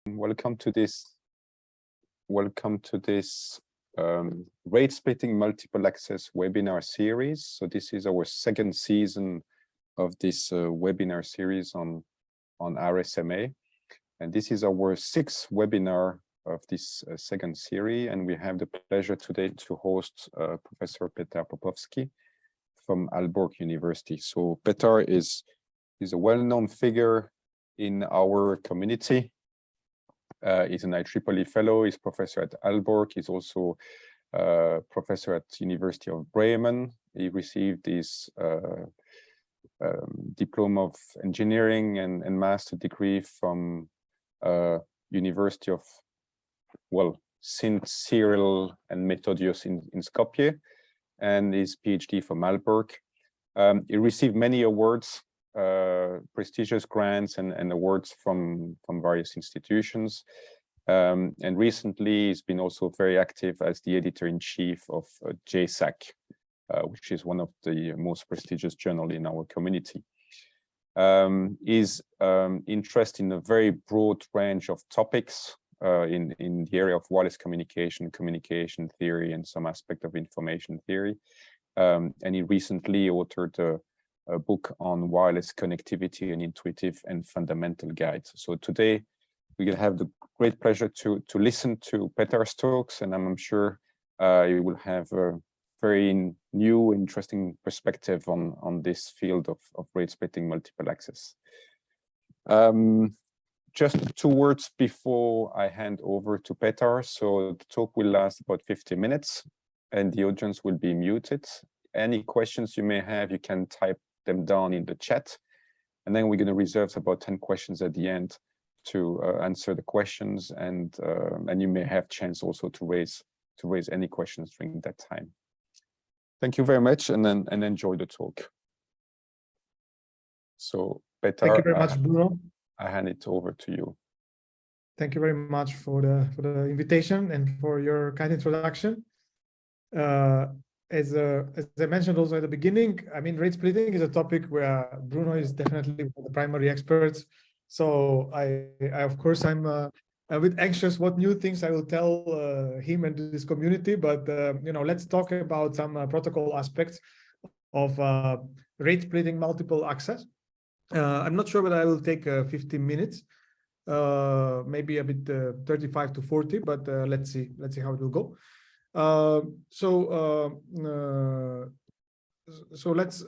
Welcome to this rate splitting multiple access webinar series. So this is our second season of this webinar series on RSMA, and this is our sixth webinar of this second series. And we have the pleasure today to host Professor Petar Popovski from Aalborg University. So Petar is a well-known figure in our community. He's an IEEE fellow, he's professor at Aalborg, he's also professor at University of Bremen. He received his diploma of engineering and master degree from University of, St. Cyril and Methodius in Skopje, and his PhD from Aalborg. He received many awards, prestigious grants and awards from various institutions, and recently he's been also very active as the editor-in-chief of JSAC, which is one of the most prestigious journals in our community. His interest in a very broad range of topics in the area of wireless communication theory, and some aspect of information theory, and he recently authored a book on wireless connectivity, an intuitive and fundamental guide. So today we will have the great pleasure to listen to Petar's talks, and I'm sure you will have a very new, interesting perspective on this field of rate splitting multiple access. Just 2 words before I hand over to Petar. So the talk will last about 50 minutes and the audience will be muted. Any questions you may have, you can type them down in the chat, and then we're going to reserve about 10 questions at the end to answer the questions, and you may have chance also to raise any questions during that time. Thank you very much, and enjoy the talk. So Petar, thank you very much, Bruno. I hand it over to you. Thank you very much for the invitation and for your kind introduction. As I mentioned also at the beginning, I mean, rate splitting is a topic where Bruno is definitely one of the primary experts. So I of course, I'm a bit anxious what new things I will tell him and this community. But you know, let's talk about some protocol aspects of rate splitting multiple access. I'm not sure whether I will take 15 minutes, maybe a bit 35 to 40, but let's see how it will go. So let's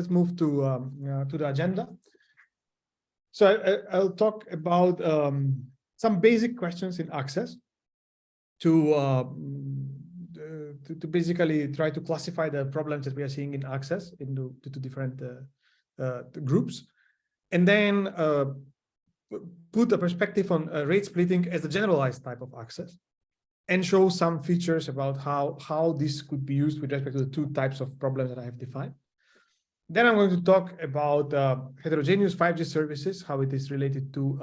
move to the agenda. So I'll talk about some basic questions in access to basically try to classify the problems that we are seeing in access into different groups, and then put a perspective on rate splitting as a generalized type of access, and show some features about how this could be used with respect to the 2 types of problems that I have defined. Then I'm going to talk about heterogeneous 5G services, how it is related to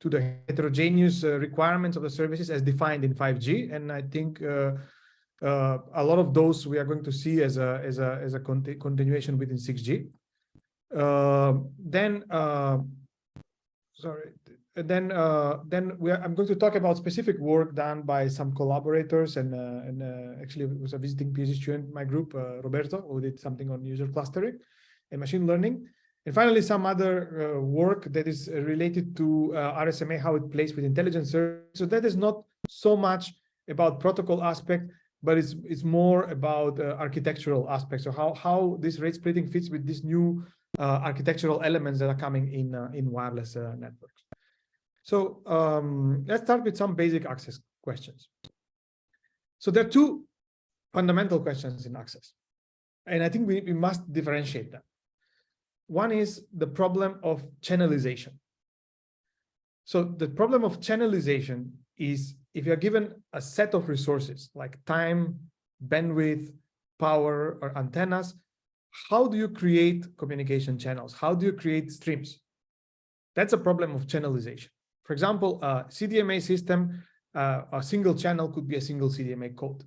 the heterogeneous requirements of the services as defined in 5G, and I think a lot of those we are going to see as a continuation within 6G. I'm going to talk about specific work done by some collaborators, and actually it was a visiting PhD student in my group, Roberto, who did something on user clustering and machine learning. And finally, some other work that is related to RSMA, how it plays with intelligence services. So that is not so much about protocol aspect, but it's more about architectural aspects. So how this rate splitting fits with these new architectural elements that are coming in wireless networks. So let's start with some basic access questions. So there are 2 fundamental questions in access, and I think we must differentiate them. One is the problem of channelization. So the problem of channelization is if you're given a set of resources like time, bandwidth, power, or antennas, how do you create communication channels? How do you create streams? That's a problem of channelization. For example, a CDMA system, a single channel could be a single CDMA code.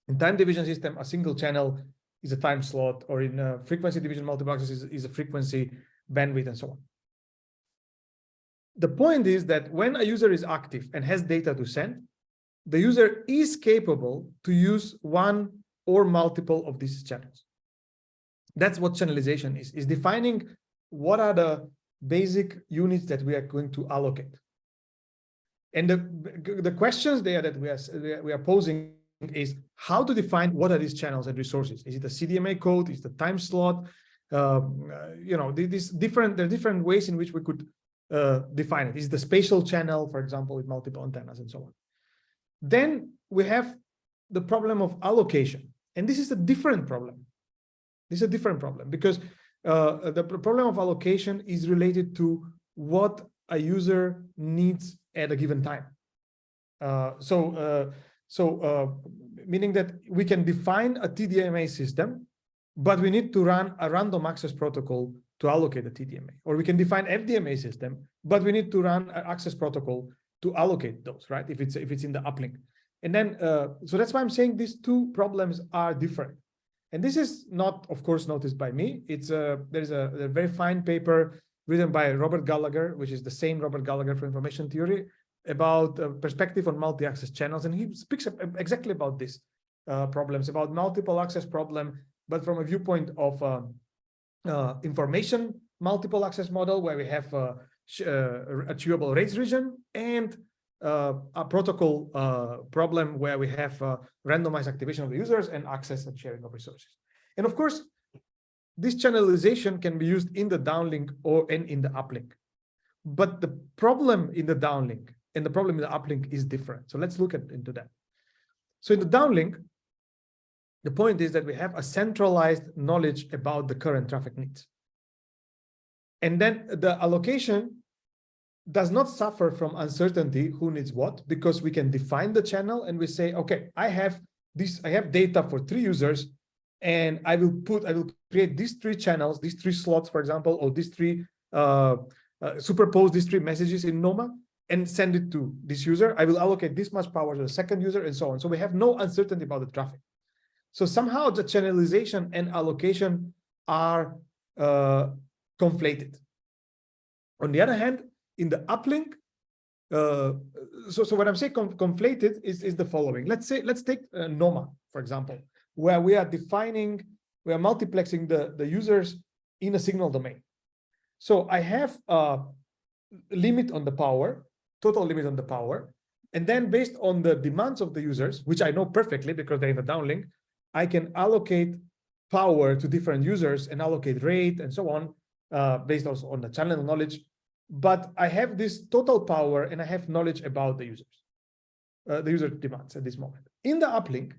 In time division system, a single channel is a time slot, or in a frequency division multiple access is a frequency, bandwidth, and so on. The point is that when a user is active and has data to send, the user is capable to use one or multiple of these channels. That's what channelization is defining what are the basic units that we are going to allocate. And the questions there that we are posing is how to define what are these channels and resources. Is it a CDMA code? Is it a time slot? You know, there are different ways in which we could define it. Is it a spatial channel, for example, with multiple antennas and so on? Then we have the problem of allocation. And this is a different problem. This is a different problem because the problem of allocation is related to what a user needs at a given time. Meaning that we can define a TDMA system, but we need to run a random access protocol to allocate the TDMA. Or we can define FDMA system, but we need to run an access protocol to allocate those, right? If it's in the uplink. And then, so that's why I'm saying these two problems are different. And this is not, of course, noticed by me. It's there's a very fine paper written by Robert Gallagher, which is the same Robert Gallagher for information theory, about perspective on multi-access channels. And he speaks exactly about this problems, about multiple access problem, but from a viewpoint of information multiple access model, where we have achievable rates region, and a protocol problem where we have randomized activation of the users and access and sharing of resources. And of course, this channelization can be used in the downlink or in the uplink. But the problem in the downlink and the problem in the uplink is different. So let's look into that. So in the downlink, the point is that we have a centralized knowledge about the current traffic needs. And then the allocation does not suffer from uncertainty who needs what, because we can define the channel and we say, okay, I have data for 3 users, and I will create these 3 channels, these 3 slots, for example, or these 3 superpose these 3 messages in NOMA and send it to this user. I will allocate this much power to the second user and so on. So we have no uncertainty about the traffic. So somehow the channelization and allocation are conflated. On the other hand, in the uplink, so what I'm saying conflated is the following. Let's take NOMA, for example, where we are multiplexing the users in a signal domain. So I have a limit on the power, total limit on the power, and then based on the demands of the users, which I know perfectly because they're in the downlink, I can allocate power to different users and allocate rate and so on, based also on the channel knowledge. But I have this total power and I have knowledge about the users, the user demands at this moment. In the uplink,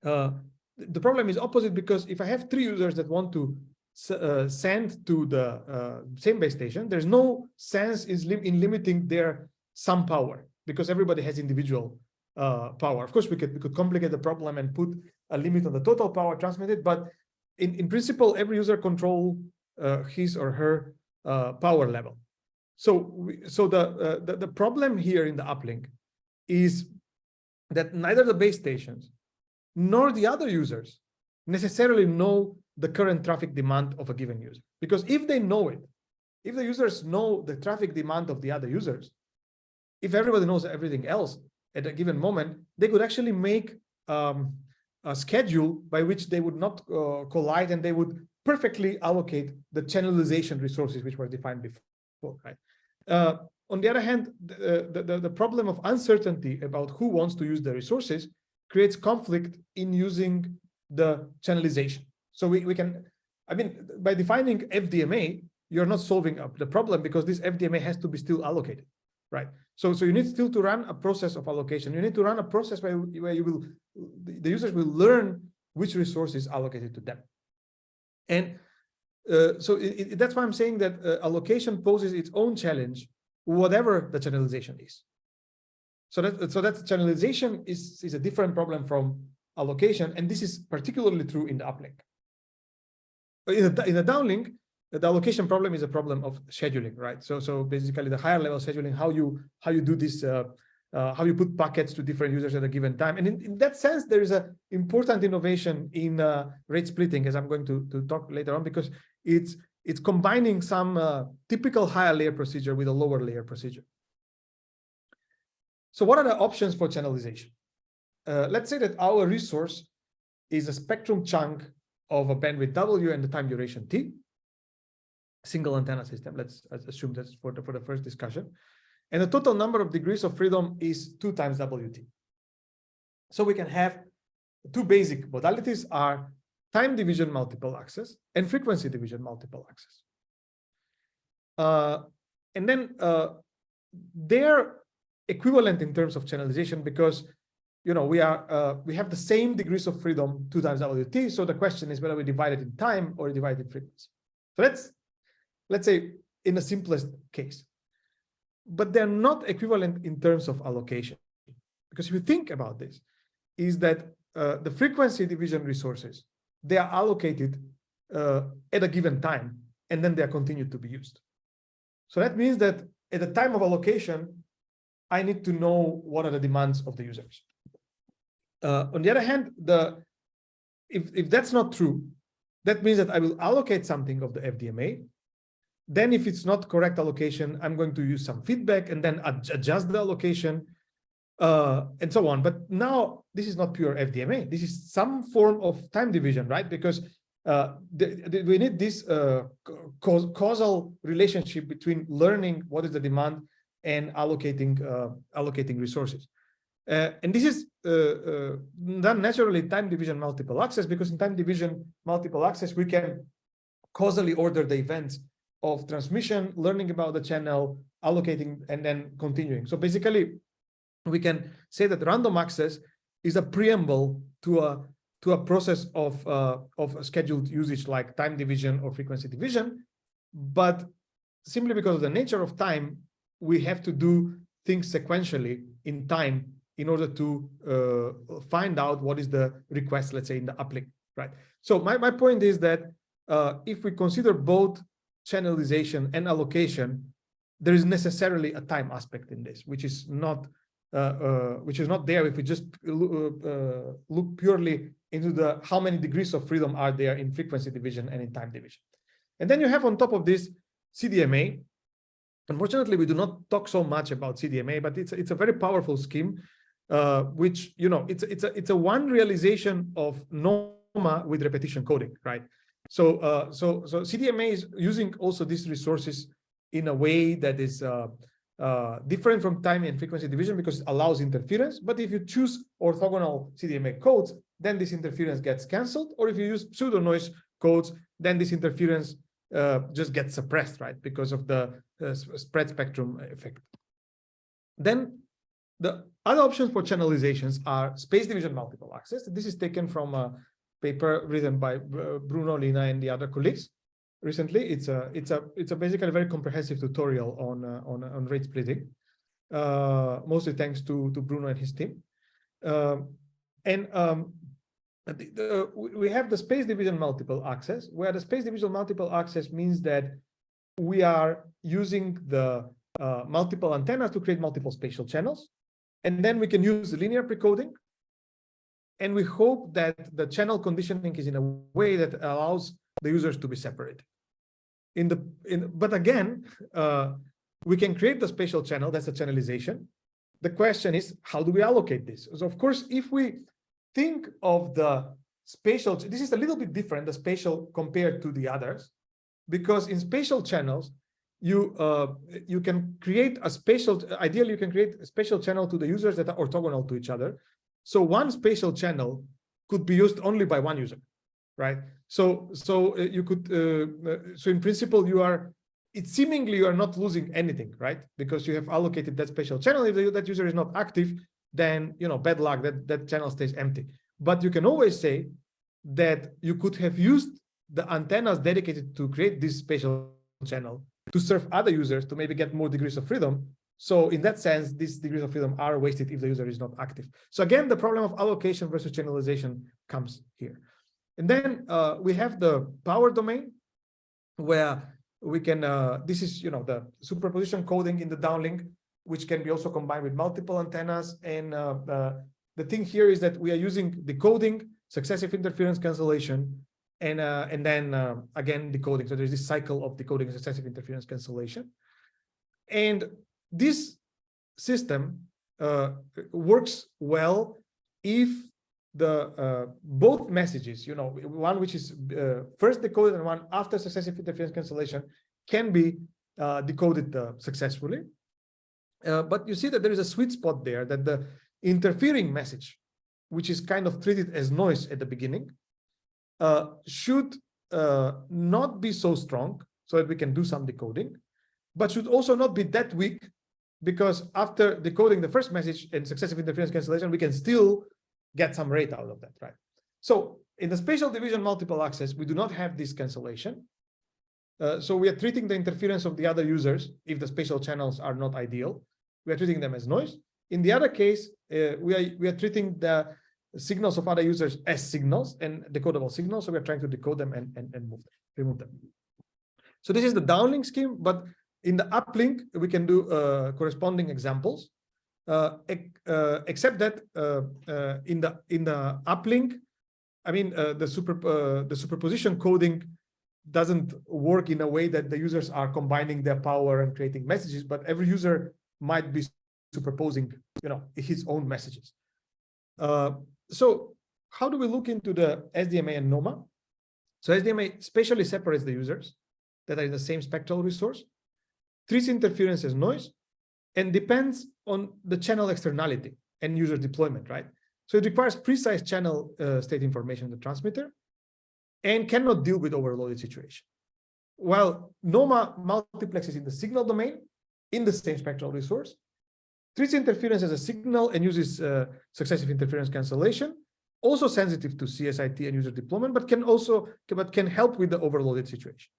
the problem is opposite, because if I have 3 users that want to send to the same base station, there's no sense in limiting their sum power, because everybody has individual power. Of course, we could complicate the problem and put a limit on the total power transmitted, but in principle, every user control his or her power level. So the problem here in the uplink is that neither the base stations nor the other users necessarily know the current traffic demand of a given user. Because if they know it, if the users know the traffic demand of the other users, if everybody knows everything else at a given moment, they could actually make a schedule by which they would not collide, and they would perfectly allocate the channelization resources which were defined before, right? On the other hand, the problem of uncertainty about who wants to use the resources creates conflict in using the channelization. So we can, I mean, by defining FDMA, you're not solving the problem, because this FDMA has to be still allocated, right? So you need still to run a process of allocation. You need to run a process where the users will learn which resource is allocated to them. And that's why I'm saying that allocation poses its own challenge, whatever the channelization is. So that channelization is a different problem from allocation, and this is particularly true in the uplink. In the downlink, the allocation problem is a problem of scheduling, right? So basically, the higher level scheduling, how you do this, how you put packets to different users at a given time. And in that sense, there is an important innovation in rate splitting, as I'm going to talk later on, because it's it's combining some typical higher layer procedure with a lower layer procedure. So what are the options for channelization? Let's say that our resource is a spectrum chunk of a bandwidth W and the time duration T, single antenna system. Let's assume that's for the first discussion. And the total number of degrees of freedom is 2 times WT. So we can have two basic modalities are time division multiple access and frequency division multiple access. And then they're equivalent in terms of channelization because we have the same degrees of freedom 2 times WT. So the question is whether we divide it in time or divide it in frequency. So let's say in the simplest case. But they're not equivalent in terms of allocation. Because if you think about this, is that the frequency division resources, they are allocated at a given time, and then they are continued to be used. So that means that at the time of allocation, I need to know what are the demands of the users. On the other hand, if that's not true, that means that I will allocate something of the FDMA. Then if it's not correct allocation, I'm going to use some feedback and then adjust the allocation and so on. But now this is not pure FDMA. This is some form of time division, right? Because we need this causal relationship between learning what is the demand and allocating resources. And this is done naturally time division multiple access, because in time division multiple access, we can causally order the events of transmission, learning about the channel, allocating, and then continuing. So basically, we can say that random access is a preamble to a process of scheduled usage like time division or frequency division. But simply because of the nature of time, we have to do things sequentially in time in order to find out what is the request, let's say, in the uplink, right? So my point is that if we consider both channelization and allocation, there is necessarily a time aspect in this, which is not there if we just look purely into the how many degrees of freedom are there in frequency division and in time division. And then you have on top of this CDMA. Unfortunately, we do not talk so much about CDMA, but it's a very powerful scheme, which it's a one realization of NOMA with repetition coding, right? So CDMA is using also these resources in a way that is different from time and frequency division because it allows interference. But if you choose orthogonal CDMA codes, then this interference gets canceled. Or if you use pseudo noise codes, then this interference just gets suppressed, right? Because of the spread spectrum effect. Then the other options for channelizations are space division multiple access. This is taken from a paper written by Bruno, Lina, and the other colleagues recently. It's a basically very comprehensive tutorial on rate splitting, mostly thanks to Bruno and his team. We have the space division multiple access, where the space division multiple access means that we are using the multiple antennas to create multiple spatial channels. And then we can use linear precoding. And we hope that the channel conditioning is in a way that allows the users to be separated. But again, we can create the spatial channel, that's a channelization. The question is, how do we allocate this? So of course, if we think of the spatial, this is a little bit different, the spatial compared to the others, because in spatial channels, you can create a spatial, ideally you can create a spatial channel to the users that are orthogonal to each other. So one spatial channel could be used only by one user, right? So you could, so in principle, it's seemingly you are not losing anything, right? Because you have allocated that spatial channel. If that user is not active, then, bad luck, that channel stays empty. But you can always say that you could have used the antennas dedicated to create this spatial channel to serve other users to maybe get more degrees of freedom. So in that sense, these degrees of freedom are wasted if the user is not active. So again, the problem of allocation versus channelization comes here. And then we have the power domain, where we can, this is, the superposition coding in the downlink, which can be also combined with multiple antennas. And the thing here is that we are using decoding, successive interference cancellation, and then again decoding. So there's this cycle of decoding and successive interference cancellation. And this system works well if the both messages, one which is first decoded and one after successive interference cancellation, can be decoded successfully. But you see that there is a sweet spot there, that the interfering message, which is kind of treated as noise at the beginning, should not be so strong so that we can do some decoding, but should also not be that weak, because after decoding the first message and successive interference cancellation, we can still get some rate out of that, right? So in the spatial division multiple access, we do not have this cancellation. So we are treating the interference of the other users, if the spatial channels are not ideal, we are treating them as noise. In the other case, we are treating the signals of other users as signals and decodable signals. So we are trying to decode them and remove them. So this is the downlink scheme, but in the uplink, we can do corresponding examples, except that in the uplink, I mean, the superposition coding doesn't work in a way that the users are combining their power and creating messages, but every user might be superposing, his own messages. So how do we look into the SDMA and NOMA? So SDMA spatially separates the users that are in the same spectral resource, treats interference as noise, and depends on the channel externality and user deployment, right? So it requires precise channel state information in the transmitter and cannot deal with overloaded situation. While NOMA multiplexes in the signal domain in the same spectral resource, treats interference as a signal and uses successive interference cancellation, also sensitive to CSIT and user deployment, but can help with the overloaded situation.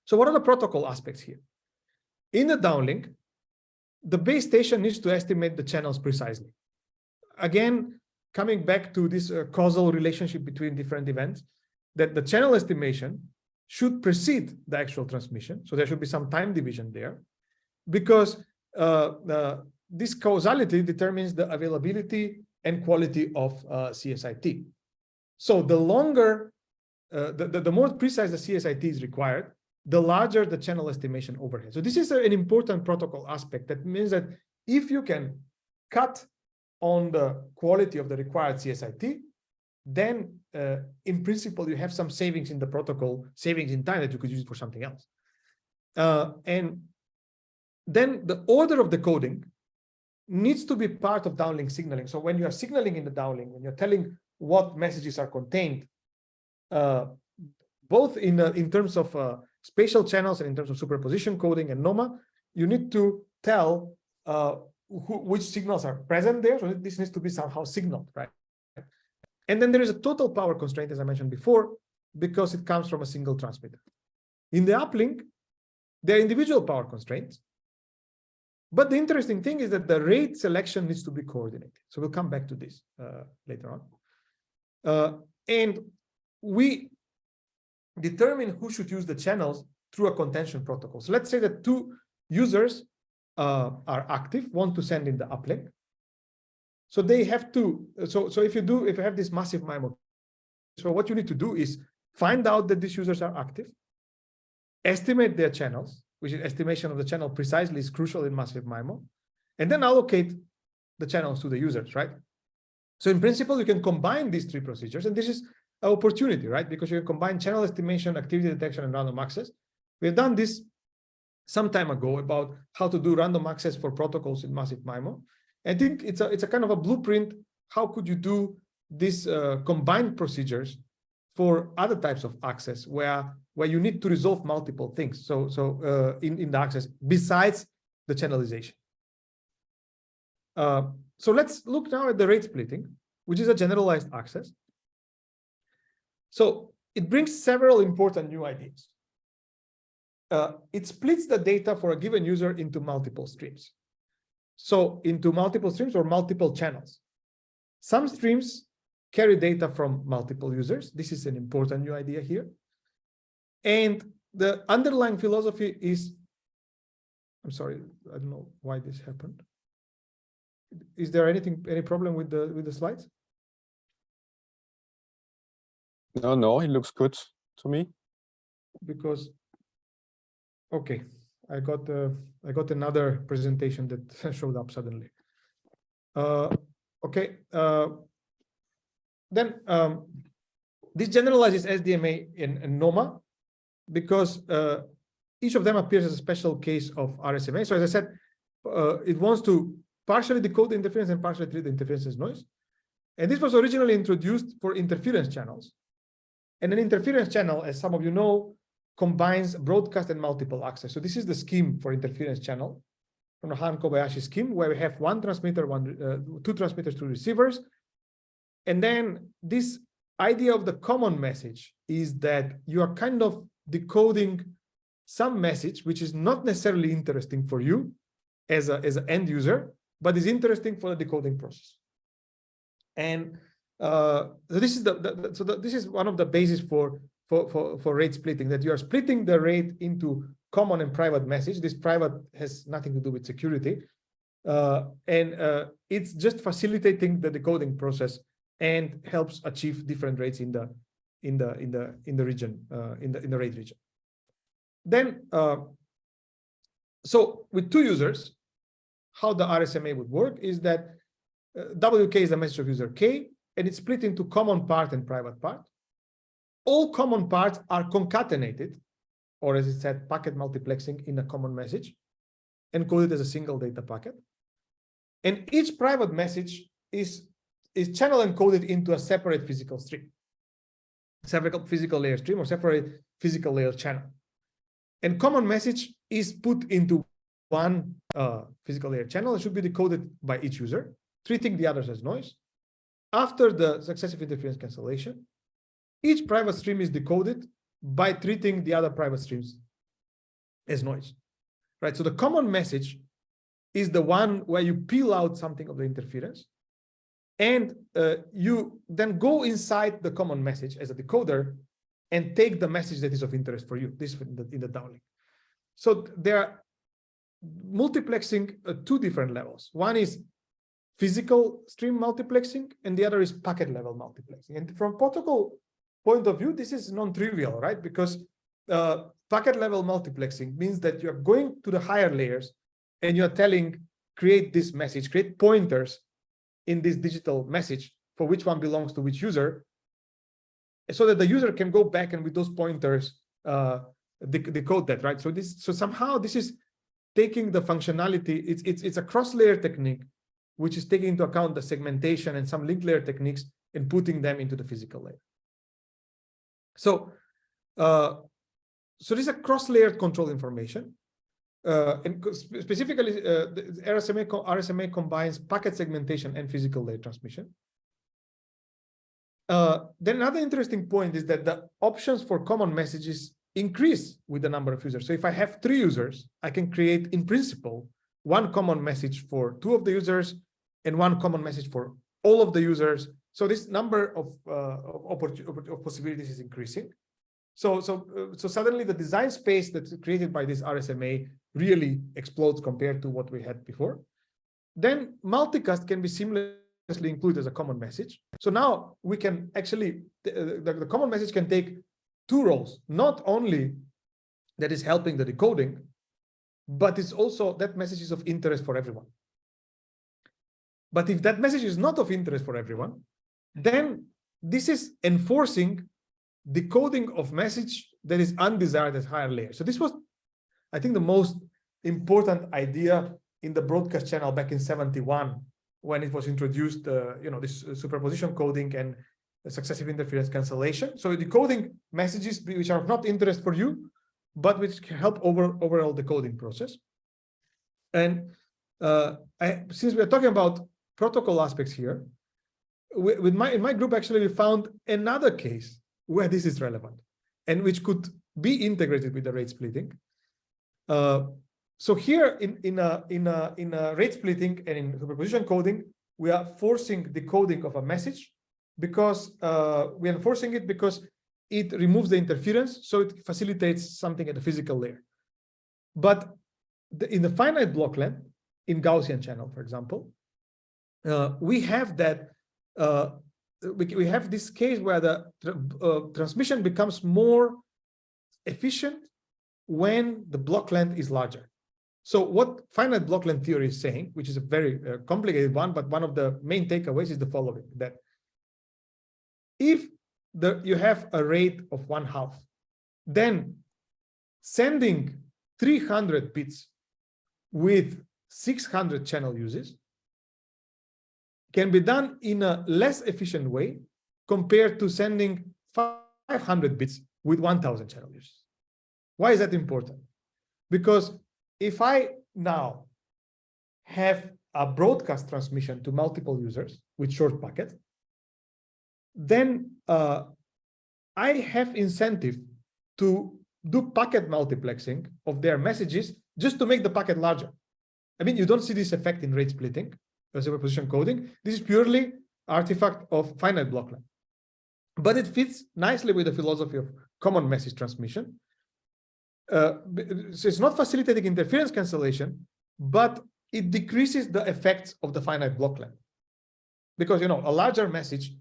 So what are the protocol aspects here? In the downlink, the base station needs to estimate the channels precisely. Again, coming back to this causal relationship between different events, that the channel estimation should precede the actual transmission. So there should be some time division there, because this causality determines the availability and quality of CSIT. So the longer, the more precise the CSIT is required, the larger the channel estimation overhead. So this is an important protocol aspect. That means that if you can cut on the quality of the required CSIT, then in principle, you have some savings in the protocol, savings in time that you could use for something else. And then the order of the coding needs to be part of downlink signaling. So when you are signaling in the downlink, when you're telling what messages are contained, both in terms of spatial channels and in terms of superposition coding and NOMA, you need to tell which signals are present there. So this needs to be somehow signaled, right? And then there is a total power constraint, as I mentioned before, because it comes from a single transmitter. In the uplink, there are individual power constraints. But the interesting thing is that the rate selection needs to be coordinated. So we'll come back to this later on. And we determine who should use the channels through a contention protocol. So let's say that two users are active, want to send in the uplink. So they have to, so if you have this massive MIMO, so what you need to do is find out that these users are active, estimate their channels, which is estimation of the channel precisely is crucial in massive MIMO, and then allocate the channels to the users, right? So in principle, you can combine these three procedures, and this is an opportunity, right? Because you can combine channel estimation, activity detection, and random access. We've done this some time ago about how to do random access for protocols in massive MIMO. I think it's a kind of a blueprint. How could you do these combined procedures for other types of access where you need to resolve multiple things? So in the access besides the channelization. So let's look now at the rate splitting, which is a generalized access. So it brings several important new ideas. It splits the data for a given user into multiple streams. So into multiple streams or multiple channels. Some streams carry data from multiple users. This is an important new idea here. And the underlying philosophy is, I'm sorry, I don't know why this happened. Is there any problem with the slides? No, it looks good to me. Because, okay, I got another presentation that showed up suddenly. Okay, then this generalizes SDMA and NOMA because each of them appears as a special case of RSMA. So as I said, it wants to partially decode the interference and partially treat the interference as noise. And this was originally introduced for interference channels. And an interference channel, as some of you know, combines broadcast and multiple access. So this is the scheme for interference channel from the Han Kobayashi scheme, where we have one transmitter, two transmitters, two receivers. And then this idea of the common message is that you are kind of decoding some message which is not necessarily interesting for you as an end user, but is interesting for the decoding process. And so this is this is one of the bases for rate splitting, that you are splitting the rate into common and private message. This private has nothing to do with security, and it's just facilitating the decoding process and helps achieve different rates in the region, in the rate region. Then, so with two users, how the RSMA would work is that WK is the message of user K, and it's split into common part and private part. All common parts are concatenated, or as it said, packet multiplexing in a common message, encoded as a single data packet. And each private message is channel encoded into a separate physical stream, separate physical layer stream, or separate physical layer channel. And common message is put into one physical layer channel. It should be decoded by each user, treating the others as noise. After the successive interference cancellation, each private stream is decoded by treating the other private streams as noise, right? So the common message is the one where you peel out something of the interference, and you then go inside the common message as a decoder and take the message that is of interest for you, this in the downlink. So there are multiplexing at two different levels. One is physical stream multiplexing, and the other is packet level multiplexing. And from protocol point of view, this is non-trivial, right? Because packet level multiplexing means that you're going to the higher layers and you're telling, create this message, create pointers in this digital message for which one belongs to which user, so that the user can go back and with those pointers decode that, right? So somehow this is taking the functionality. It's a cross-layer technique, which is taking into account the segmentation and some link layer techniques and putting them into the physical layer. So this is a cross-layered control information. And specifically, the RSMA combines packet segmentation and physical layer transmission. Then another interesting point is that the options for common messages increase with the number of users. So if I have 3 users, I can create, in principle, one common message for 2 of the users and one common message for all of the users. So this number of possibilities is increasing. So suddenly the design space that's created by this RSMA really explodes compared to what we had before. Then multicast can be seamlessly included as a common message. So now we can actually, the common message can take 2 roles, not only that is helping the decoding, but it's also that message is of interest for everyone. But if that message is not of interest for everyone, then this is enforcing decoding of message that is undesired at higher layers. So this was, I think, the most important idea in the broadcast channel back in '71 when it was introduced, this superposition coding and successive interference cancellation. So decoding messages which are of not interest for you, but which can help overall decoding process. And since we're talking about protocol aspects here, in my group, actually, we found another case where this is relevant and which could be integrated with the rate splitting. So here in a rate splitting and in superposition coding, we are forcing decoding of a message because we are forcing it because it removes the interference, so it facilitates something at the physical layer. But in the finite block length, in Gaussian channel, for example, we have that we have this case where the transmission becomes more efficient when the block length is larger. So what finite block length theory is saying, which is a very complicated one, but one of the main takeaways is the following: that if you have a rate of 1/2, then sending 300 bits with 600 channel uses can be done in a less efficient way compared to sending 500 bits with 1,000 channel uses. Why is that important? Because if I now have a broadcast transmission to multiple users with short packet, then I have incentive to do packet multiplexing of their messages just to make the packet larger. I mean, you don't see this effect in rate splitting, superposition coding. This is purely artifact of finite block length. But it fits nicely with the philosophy of common message transmission. So it's not facilitating interference cancellation, but it decreases the effects of the finite block length. Because, you know, a larger message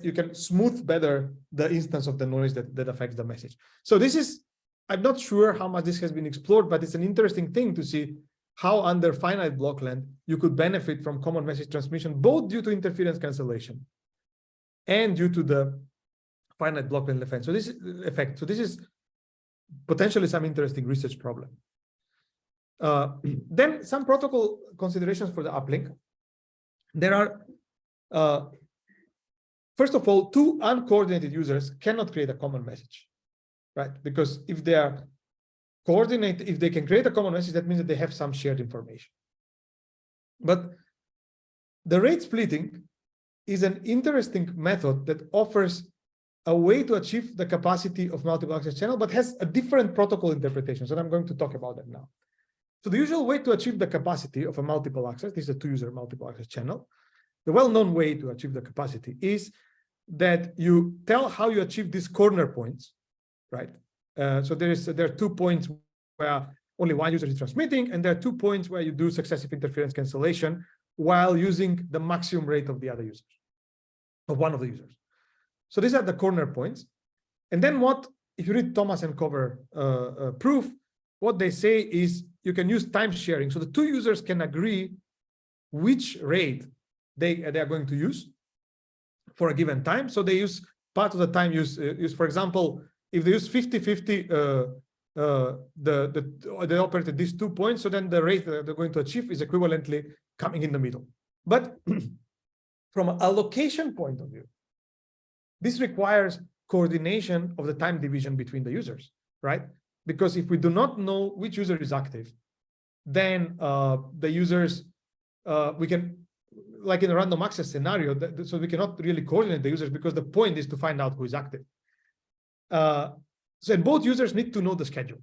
you can smooth better the instance of the noise that affects the message. So this is, I'm not sure how much this has been explored, but it's an interesting thing to see how under finite block length you could benefit from common message transmission, both due to interference cancellation and due to the finite block length effect. So this is potentially some interesting research problem. Then some protocol considerations for the uplink. There are, first of all, two uncoordinated users cannot create a common message, right? Because if they are coordinated, if they can create a common message, that means that they have some shared information. But the rate splitting is an interesting method that offers a way to achieve the capacity of multiple access channel, but has a different protocol interpretation. So I'm going to talk about that now. So the usual way to achieve the capacity of a multiple access, this is a two-user multiple access channel. The well-known way to achieve the capacity is that you tell how you achieve these corner points, right? So there are 2 points where only one user is transmitting, and there are 2 points where you do successive interference cancellation while using the maximum rate of the other users, of one of the users. So these are the corner points. And then if you read Thomas and Cover proof, what they say is you can use time sharing. So the two users can agree which rate they are going to use for a given time. So they use part of the time use for example, if they use 50-50, they operated these 2 points, so then the rate that they're going to achieve is equivalently coming in the middle. But from an allocation point of view, this requires coordination of the time division between the users, right? Because if we do not know which user is active, then the users, we can, like in a random access scenario, so we cannot really coordinate the users because the point is to find out who is active. So both users need to know the schedule.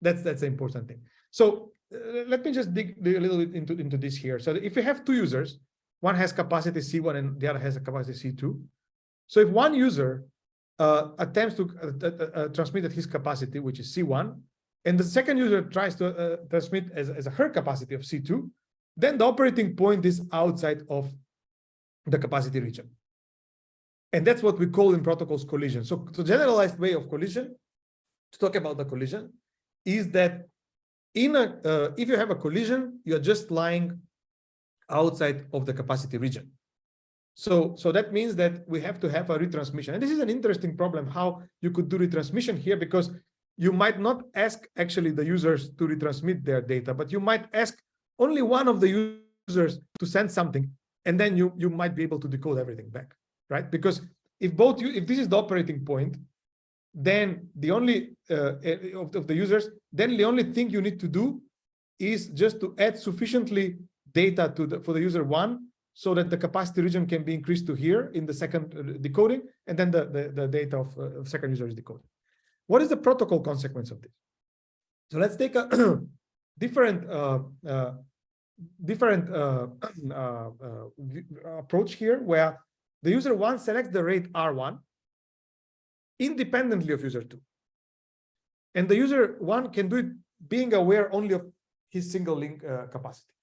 That's the important thing. So let me just dig a little bit into this here. So if we have two users, one has capacity C1 and the other has a capacity C2. So if one user attempts to transmit at his capacity, which is C1, and the second user tries to transmit as her capacity of C2, then the operating point is outside of the capacity region. And that's what we call in protocols collision. So generalized way of collision, to talk about the collision, is that if you have a collision, you're just lying outside of the capacity region. So that means that we have to have a retransmission. And this is an interesting problem, how you could do retransmission here, because you might not ask actually the users to retransmit their data, but you might ask only one of the users to send something, and then you might be able to decode everything back, right? Because if this is the operating point, then the only of the users, then the only thing you need to do is just to add sufficiently data for the user one, so that the capacity region can be increased to here in the second decoding, and then the data of second user is decoded. What is the protocol consequence of this? So let's take a different approach here, where the user one selects the rate R1 independently of user two. And the user one can do it being aware only of his single link capacity.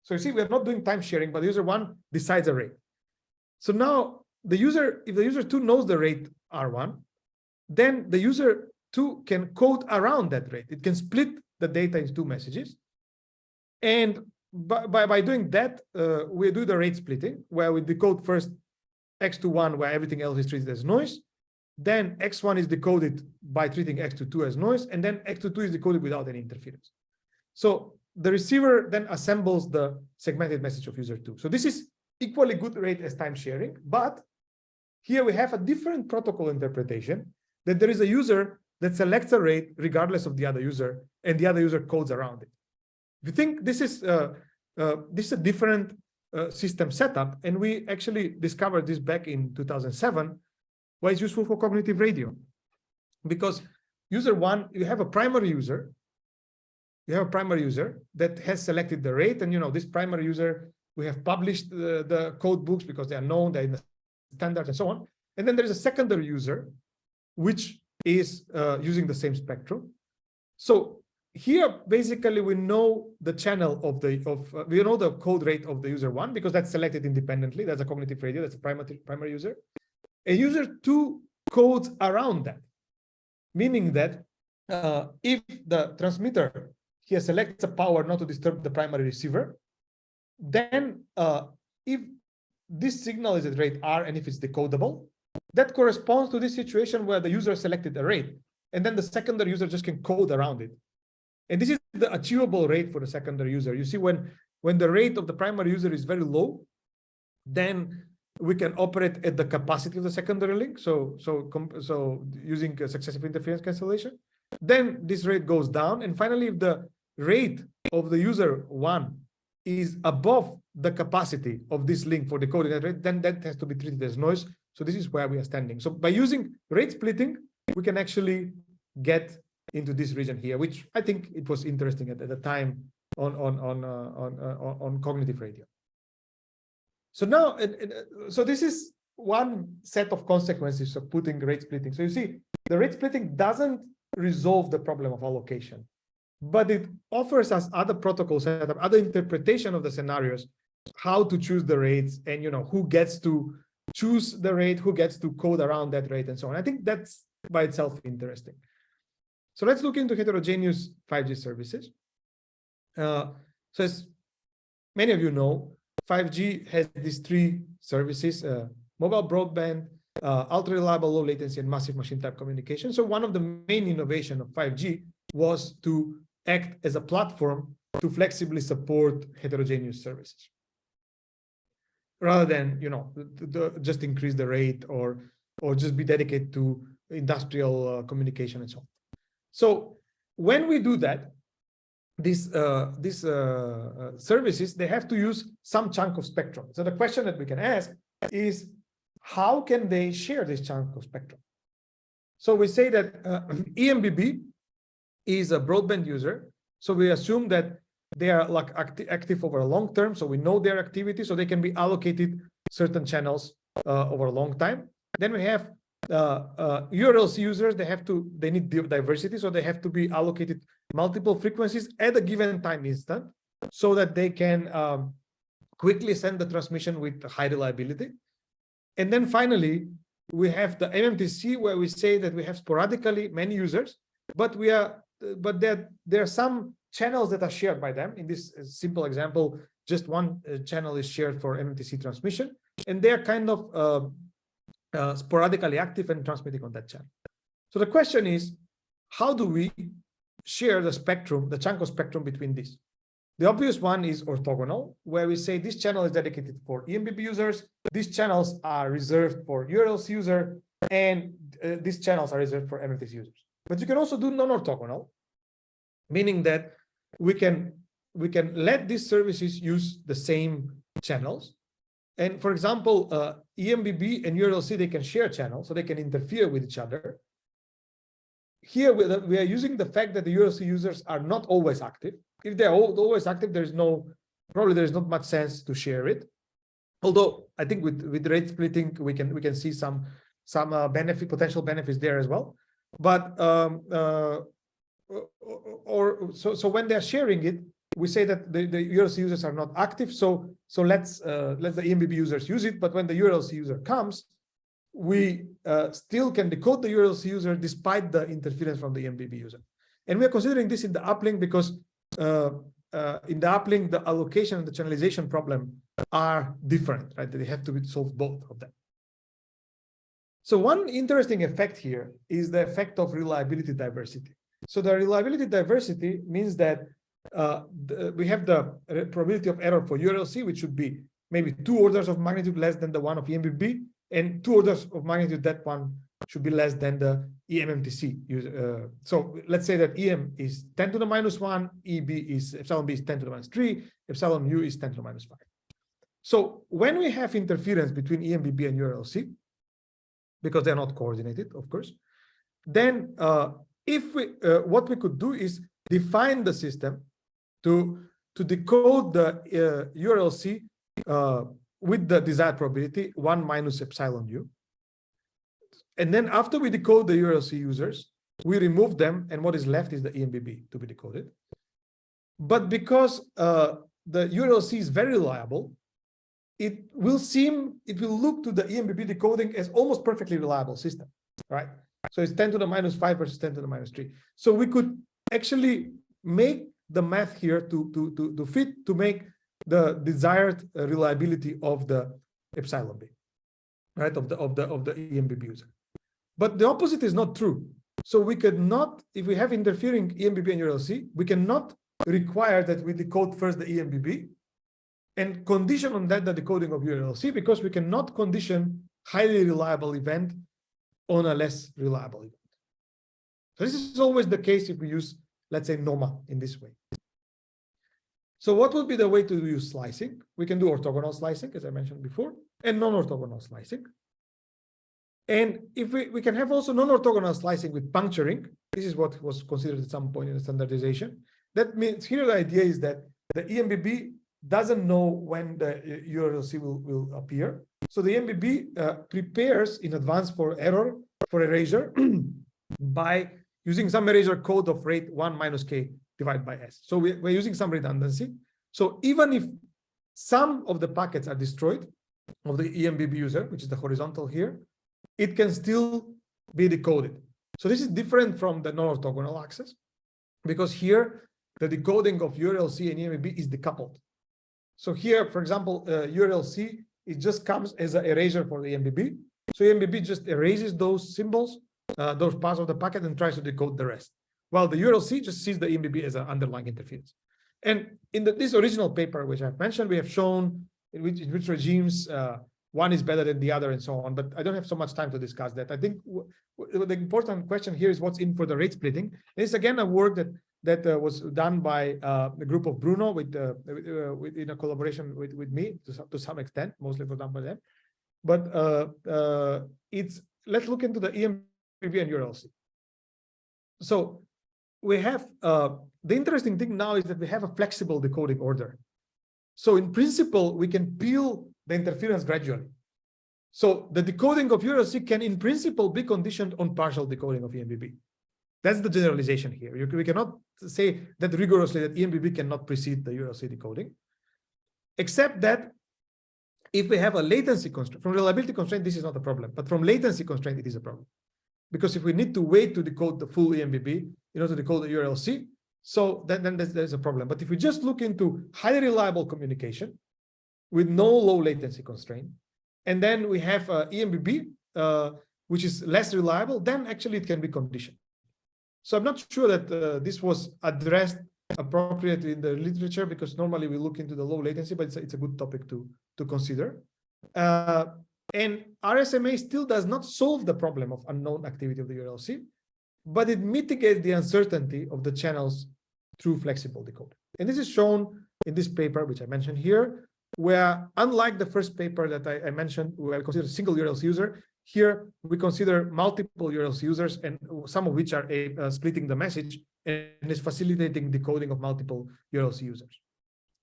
So you see, we are not doing time sharing, but user one decides a rate. So now the user, if the user 2 knows the rate R1, then the user 2 can code around that rate. It can split the data into 2 messages. And by doing that, we do the rate splitting, where we decode first x21, where everything else is treated as noise. Then x1 is decoded by treating x22 as noise, and then x22 is decoded without any interference. So the receiver then assembles the segmented message of user 2. So this is equally good rate as time sharing, but here we have a different protocol interpretation, that there is a user that selects a rate regardless of the other user, and the other user codes around it. If you think this is a different system setup, and we actually discovered this back in 2007, why it's useful for cognitive radio. Because user 1, you have a primary user. You have a primary user that has selected the rate, and this primary user, we have published the code books because they are known, they're in the standards and so on. And then there is a secondary user, which is using the same spectrum. So here, basically, we know the channel we know the code rate of the user 1 because that's selected independently. That's a cognitive radio. That's a primary user. A user 2 codes around that, meaning that if the transmitter here selects a power not to disturb the primary receiver, then if this signal is at rate R and if it's decodable, that corresponds to this situation where the user selected a rate, and then the secondary user just can code around it. And this is the achievable rate for the secondary user. You see, when the rate of the primary user is very low, then we can operate at the capacity of the secondary link. So using successive interference cancellation, then this rate goes down. And finally, if the rate of the user 1 is above the capacity of this link for decoding that rate, then that has to be treated as noise. So this is where we are standing. So by using rate splitting, we can actually get into this region here, which I think it was interesting at the time on cognitive radio. So now, so this is one set of consequences of putting rate splitting. So you see, the rate splitting doesn't resolve the problem of allocation, but it offers us other protocol setup, other interpretation of the scenarios, how to choose the rates, and who gets to choose the rate, who gets to code around that rate, and so on. I think that's by itself interesting. So let's look into heterogeneous 5G services. So as many of you know, 5G has these 3 services: mobile broadband, ultra reliable low latency, and massive machine type communication. So one of the main innovation of 5G was to act as a platform to flexibly support heterogeneous services, rather than just increase the rate or just be dedicated to industrial communication and so on. So when we do that, these services, they have to use some chunk of spectrum. So the question that we can ask is, how can they share this chunk of spectrum? So we say that EMBB is a broadband user. So we assume that they are like active over a long term. So we know their activity, so they can be allocated certain channels over a long time. Then we have URLC users. They need diversity, so they have to be allocated multiple frequencies at a given time instant, so that they can quickly send the transmission with high reliability. And then finally, we have the MMTC, where we say that we have sporadically many users, but there are some channels that are shared by them. In this simple example, just one channel is shared for MMTC transmission, and they're kind of sporadically active and transmitting on that channel. So the question is, how do we share the spectrum, the chunk of spectrum between these? The obvious one is orthogonal, where we say this channel is dedicated for EMBB users, these channels are reserved for URLC user, and these channels are reserved for MMTC users. But you can also do non-orthogonal, meaning that we can let these services use the same channels. And for example, EMBB and URLC, they can share channels, so they can interfere with each other. Here, we are using the fact that the URLC users are not always active. If they're always active, there's not much sense to share it. Although I think with rate splitting, we can see some potential benefits there as well. But so when they're sharing it, we say that the URLC users are not active, so let's let the EMBB users use it. But when the URLC user comes, we still can decode the URLC user despite the interference from the EMBB user. And we are considering this in the uplink because in the uplink, the allocation and the channelization problem are different, right? They have to solve both of them. So one interesting effect here is the effect of reliability diversity. So the reliability diversity means that we have the probability of error for URLC, which should be maybe 2 orders of magnitude less than the one of EMBB, and 2 orders of magnitude that one should be less than the EMMTC. So let's say that EM is 10 to the minus 1, EB is epsilon B is 10 to the minus 3, epsilon U is 10 to the minus 5. So when we have interference between EMBB and URLC, because they're not coordinated, of course, then if we what we could do is define the system to decode the URLC with the desired probability 1 minus epsilon U. And then after we decode the URLC users, we remove them, and what is left is the EMBB to be decoded. But because the URLC is very reliable, it will look to the EMBB decoding as almost perfectly reliable system, right? So it's 10 to the minus 5 versus 10 to the minus 3. So we could actually make the math here to fit to make the desired reliability of the epsilon B, right? Of the EMBB user. But the opposite is not true. So we could not, if we have interfering EMBB and URLC, we cannot require that we decode first the EMBB and condition on that the decoding of URLC, because we cannot condition highly reliable event on a less reliable event. So this is always the case if we use, let's say, NOMA in this way. So what would be the way to use slicing? We can do orthogonal slicing, as I mentioned before, and non-orthogonal slicing. And if we can have also non-orthogonal slicing with puncturing, this is what was considered at some point in the standardization. That means here the idea is that the EMBB doesn't know when the URLC will appear. So the EMBB prepares in advance for error, for erasure, by using some erasure code of rate 1 minus k divided by s. So we're using some redundancy. So even if some of the packets are destroyed of the EMBB user, which is the horizontal here, it can still be decoded. So this is different from the non-orthogonal access, because here the decoding of URLC and EMBB is decoupled. So here, for example, URLC, it just comes as an erasure for the EMBB. So EMBB just erases those symbols, those parts of the packet, and tries to decode the rest. While the URLC just sees the EMBB as an underlying interference. And in this original paper, which I've mentioned, we have shown in which regimes one is better than the other and so on. But I don't have so much time to discuss that. I think the important question here is what's in for the rate splitting. And it's again a work that was done by the group of Bruno in a collaboration with me to some extent, mostly for done by them. But let's look into the EMBB and URLC. So we have the interesting thing now is that we have a flexible decoding order. So in principle, we can peel the interference gradually. So the decoding of URLC can in principle be conditioned on partial decoding of EMBB. That's the generalization here. We cannot say that rigorously that EMBB cannot precede the URLC decoding, except that if we have a latency constraint, from reliability constraint, this is not a problem, but from latency constraint, it is a problem. Because if we need to wait to decode the full EMBB in order to decode the URLC, so then there's a problem. But if we just look into highly reliable communication with no low latency constraint, and then we have EMBB, which is less reliable, then actually it can be conditioned. So I'm not sure that this was addressed appropriately in the literature, because normally we look into the low latency, but it's a good topic to consider. And RSMA still does not solve the problem of unknown activity of the URLC, but it mitigates the uncertainty of the channels through flexible decoding. And this is shown in this paper, which I mentioned here, where unlike the first paper that I mentioned, where I consider a single URLC user, here we consider multiple URLC users, and some of which are splitting the message and is facilitating decoding of multiple URLC users.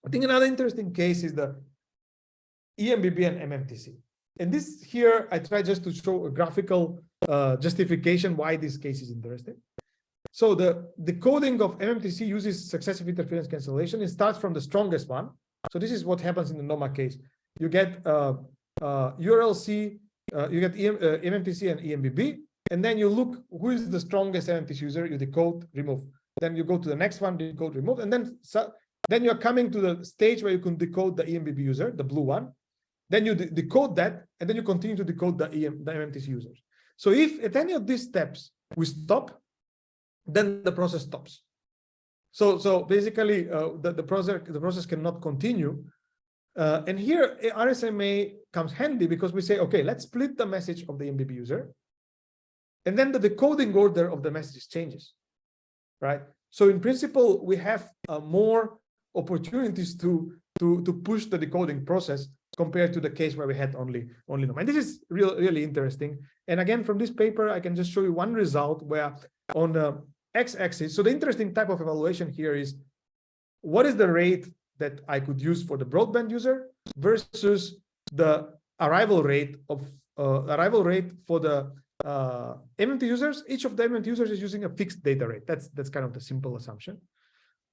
I think another interesting case is the EMBB and MMTC. And this here, I try just to show a graphical justification why this case is interesting. So the decoding of MMTC uses successive interference cancellation. It starts from the strongest one. So this is what happens in the NOMA case. You get URLC, you get MMTC and EMBB, and then you look who is the strongest MMTC user, you decode, remove. Then you go to the next one, decode, remove, and then you're coming to the stage where you can decode the EMBB user, the blue one. Then you decode that, and then you continue to decode the MMTC users. So if at any of these steps we stop, then the process stops. So basically, the process cannot continue. And here RSMA comes handy because we say, okay, let's split the message of the EMBB user, and then the decoding order of the messages changes, right? So in principle, we have more opportunities to push the decoding process compared to the case where we had only NOMA. And this is really interesting. And again, from this paper, I can just show you one result where on the x-axis, so the interesting type of evaluation here is what is the rate that I could use for the broadband user versus the arrival rate for the MMT users. Each of the MMT users is using a fixed data rate. That's kind of the simple assumption.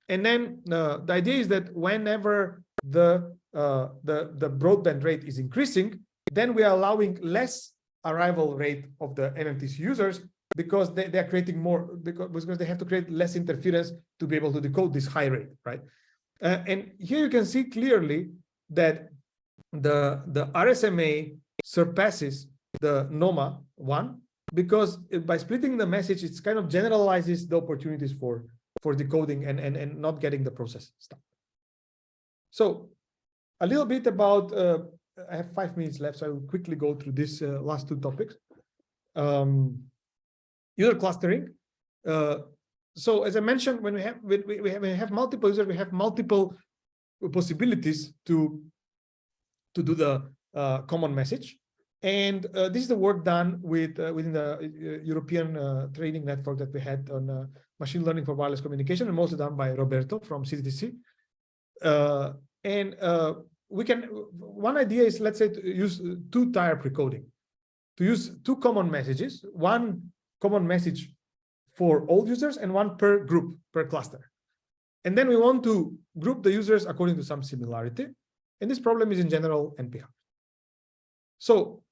And then the idea is that whenever the broadband rate is increasing, then we are allowing less arrival rate of the MMTC users because they are creating more, because they have to create less interference to be able to decode this high rate, right? And here you can see clearly that the RSMA surpasses the NOMA one, because by splitting the message, it's kind of generalizes the opportunities for decoding and not getting the process stuck. So a little bit about, I have 5 minutes left, so I will quickly go through this last two topics. User clustering. So as I mentioned, when we have multiple users, we have multiple possibilities to do the common message. And this is the work done within the European training network that we had on machine learning for wireless communication, and mostly done by Roberto from CTTC. One idea is, let's say, to use two-tier precoding, to use two common messages, one common message for all users and one per group, per cluster. And then we want to group the users according to some similarity. And this problem is in general NP-hard. So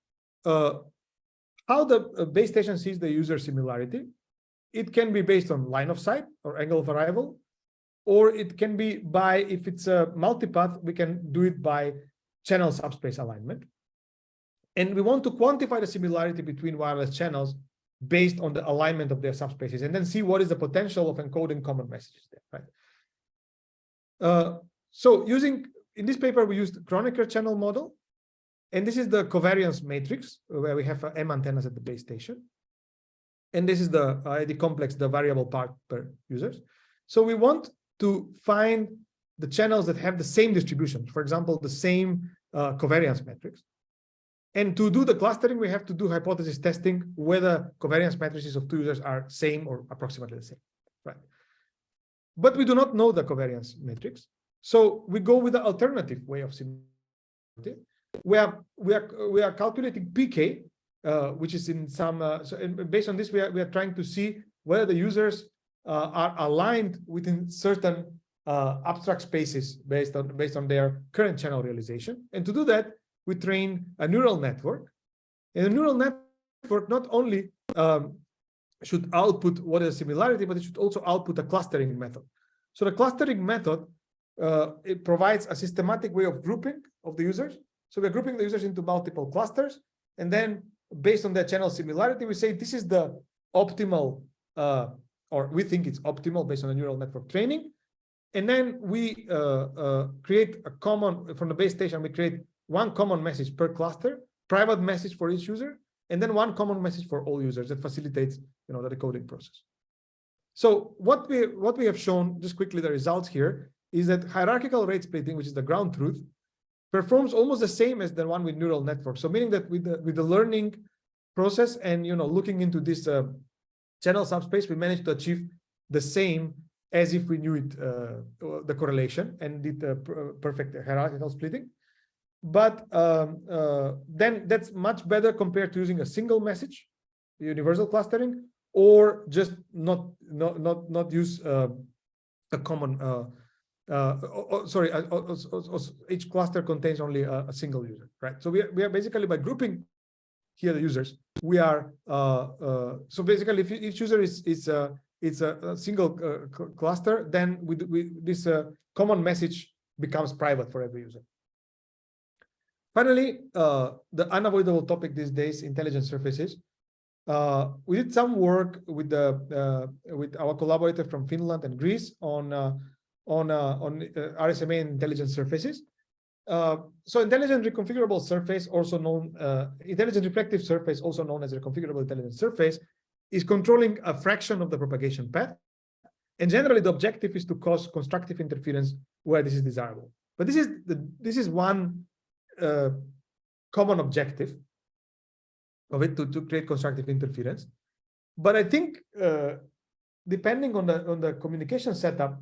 how the base station sees the user similarity, it can be based on line of sight or angle of arrival, or it can be by, if it's a multipath, we can do it by channel subspace alignment. And we want to quantify the similarity between wireless channels based on the alignment of their subspaces, and then see what is the potential of encoding common messages there, right? So in this paper, we used Kronecker channel model, and this is the covariance matrix where we have M antennas at the base station. And this is the ID complex, the variable part per users. So we want to find the channels that have the same distribution, for example, the same covariance matrix. And to do the clustering, we have to do hypothesis testing whether covariance matrices of two users are same or approximately the same, right? But we do not know the covariance matrix. So we go with the alternative way of similarity, where we are calculating PK, which is in some, based on this, we are trying to see whether the users are aligned within certain abstract spaces based on their current channel realization. And to do that, we train a neural network. And the neural network not only should output what is a similarity, but it should also output a clustering method. So the clustering method, it provides a systematic way of grouping of the users. So we're grouping the users into multiple clusters. And then based on their channel similarity, we say this is the optimal, or we think it's optimal based on the neural network training. And then we create a common, from the base station, we create one common message per cluster, private message for each user, and then one common message for all users that facilitates, the decoding process. So what we have shown, just quickly the results here, is that hierarchical rate splitting, which is the ground truth, performs almost the same as the one with neural networks. So meaning that with the learning process and looking into this channel subspace, we managed to achieve the same as if we knew it, the correlation, and did perfect hierarchical splitting. But then that's much better compared to using a single message, universal clustering, or just not use a common. Each cluster contains only a single user, right? So we are basically, by grouping here the users, we are so basically if each user is a single cluster, then this common message becomes private for every user. Finally, the unavoidable topic these days, intelligent surfaces. We did some work with our collaborator from Finland and Greece on RSMA and intelligent surfaces. So intelligent reconfigurable surface, also known intelligent reflective surface, also known as reconfigurable intelligent surface, is controlling a fraction of the propagation path. And generally, the objective is to cause constructive interference where this is desirable. But this is one common objective of it, to create constructive interference. But I think depending on the communication setup,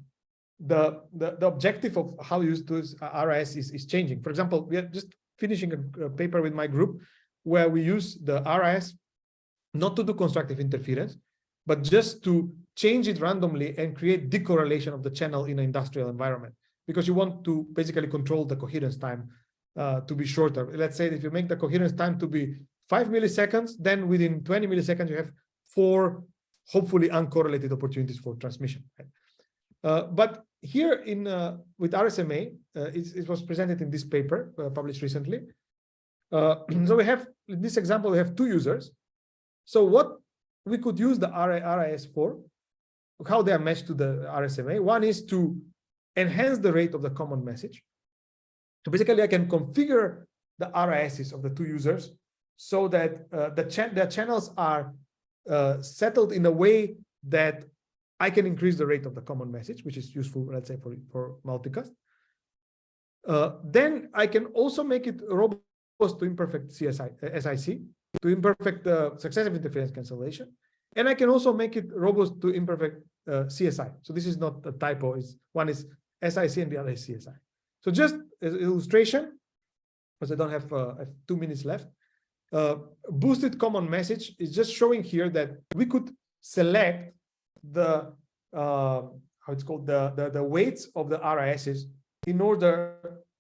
the objective of how you use RIS is changing. For example, we are just finishing a paper with my group where we use the RIS not to do constructive interference, but just to change it randomly and create decorrelation of the channel in an industrial environment, because you want to basically control the coherence time to be shorter. Let's say if you make the coherence time to be 5 milliseconds, then within 20 milliseconds, you have 4 hopefully uncorrelated opportunities for transmission. Right? But here with RSMA, it was presented in this paper published recently. So we have, in this example, we have 2 users. So what we could use the RIS for, how they are matched to the RSMA. One is to enhance the rate of the common message. So basically, I can configure the RISs of the 2 users so that their channels are settled in a way that I can increase the rate of the common message, which is useful, let's say, for multicast. Then I can also make it robust to imperfect SIC, to imperfect successive interference cancellation. And I can also make it robust to imperfect CSI. So this is not a typo. One is SIC and the other is CSI. So just as an illustration, because I don't have 2 minutes left, boosted common message is just showing here that we could select the how it's called, the weights of the RISs in order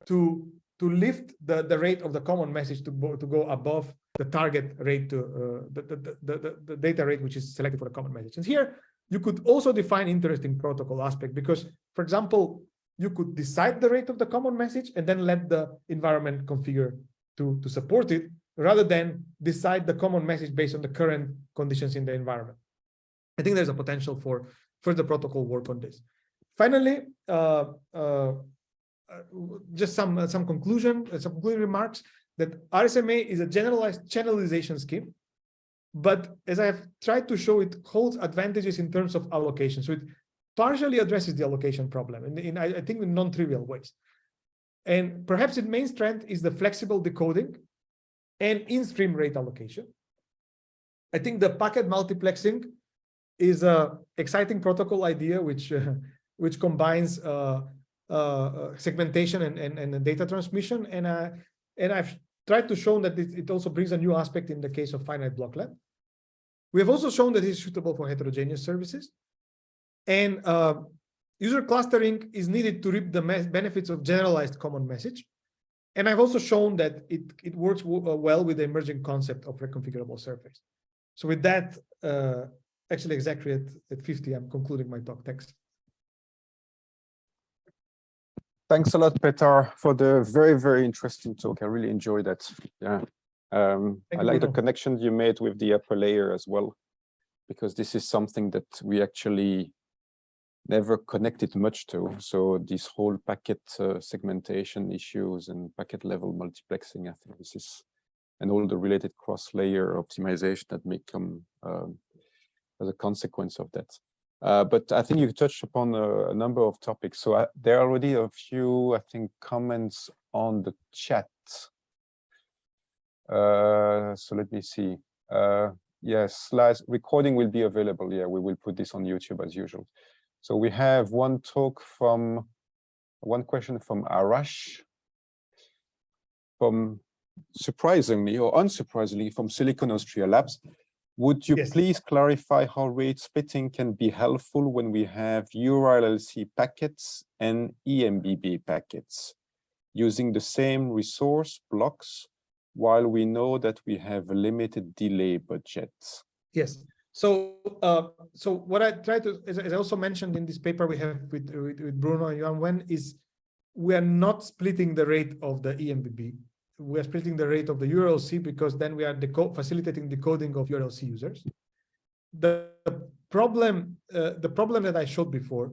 to lift the rate of the common message to go above the target rate, to the data rate which is selected for the common message. And here you could also define interesting protocol aspect, because, for example, you could decide the rate of the common message and then let the environment configure to support it, rather than decide the common message based on the current conditions in the environment. I think there's a potential for further protocol work on this. Finally, just some conclusion remarks, that RSMA is a generalized channelization scheme, but as I have tried to show, it holds advantages in terms of allocation. So it partially addresses the allocation problem, and I think in non-trivial ways. And perhaps its main strength is the flexible decoding and in-stream rate allocation. I think the packet multiplexing is an exciting protocol idea which combines segmentation and data transmission, and I've tried to show that it also brings a new aspect in the case of finite block length. We have also shown that it's suitable for heterogeneous services, and user clustering is needed to reap the benefits of generalized common message. And I've also shown that it works well with the emerging concept of reconfigurable surface. So with that, actually exactly at 50, I'm concluding my talk. Thanks. Thanks a lot, Petar, for the very, very interesting talk. I really enjoyed that. Yeah. I like the connection you made with the upper layer as well, because this is something that we actually never connected much to. So this whole packet segmentation issues and packet level multiplexing, I think this is, and all the related cross-layer optimization that may come as a consequence of that. But I think you touched upon a number of topics. So there are already a few, I think, comments on the chat. So let me see. Yes, slides recording will be available. Yeah, we will put this on YouTube as usual. So we have one question from Arash, from surprisingly or unsurprisingly from Silicon Austria Labs. Would you Yes. please clarify how rate splitting can be helpful when we have URLLC packets and EMBB packets using the same resource blocks, while we know that we have a limited delay budget? Yes. So, so what I try to, as I also mentioned in this paper we have with Bruno and Yuan Wen, is we are not splitting the rate of the EMBB. We are splitting the rate of the URLC because then we are facilitating decoding of URLC users. The problem that I showed before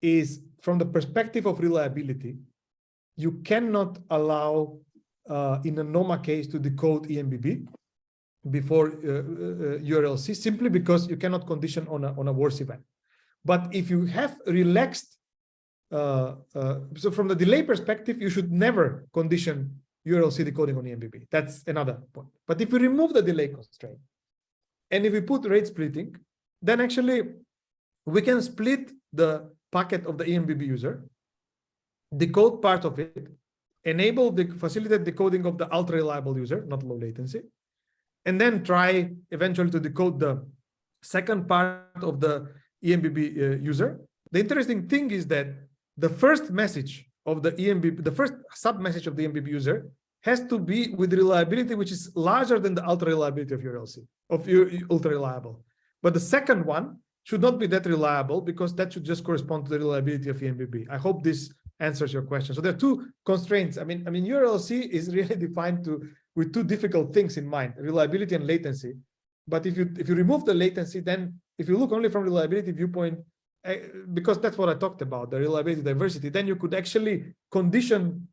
is from the perspective of reliability, you cannot allow in a NOMA case to decode EMBB before URLC, simply because you cannot condition on a worse event. But if you have relaxed, so from the delay perspective, you should never condition URLC decoding on EMBB. That's another point. But if we remove the delay constraint, and if we put rate splitting, then actually we can split the packet of the EMBB user, decode part of it, enable the facilitate decoding of the ultra reliable user, not low latency, and then try eventually to decode the second part of the EMBB user. The interesting thing is that the first message of the EMBB, the first sub message of the EMBB user has to be with reliability which is larger than the ultra reliability of URLC, of ultra reliable. But the second one should not be that reliable because that should just correspond to the reliability of EMBB. I hope this answers your question. So there are two constraints. I mean, URLC is really defined with two difficult things in mind: reliability and latency. But if you remove the latency, then if you look only from reliability viewpoint, because that's what I talked about, the reliability diversity, then you could actually condition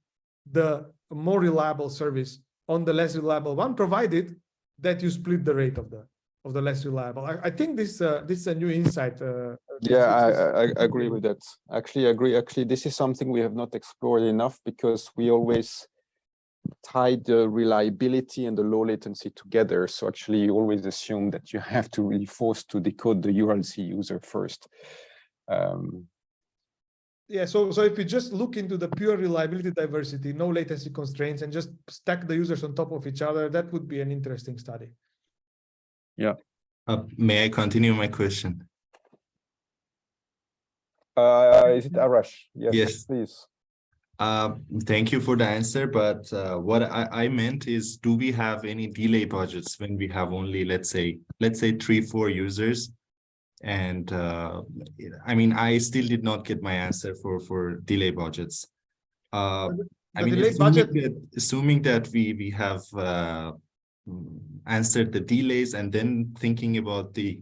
the more reliable service on the less reliable one, provided that you split the rate of the less reliable. I think this is a new insight. I agree with that. Actually, I agree. Actually, this is something we have not explored enough because we always tie the reliability and the low latency together. So actually, you always assume that you have to really force to decode the URLC user first. Yeah, so if you just look into the pure reliability diversity, no latency constraints, and just stack the users on top of each other, that would be an interesting study. Yeah. May I continue my question? Is it Arash? Yes. Please. Thank you for the answer, but what I meant is, do we have any delay budgets when we have only, let's say 3-4 users? And I mean, I still did not get my answer for delay budgets. I mean, assuming that we have answered the delays and then thinking about the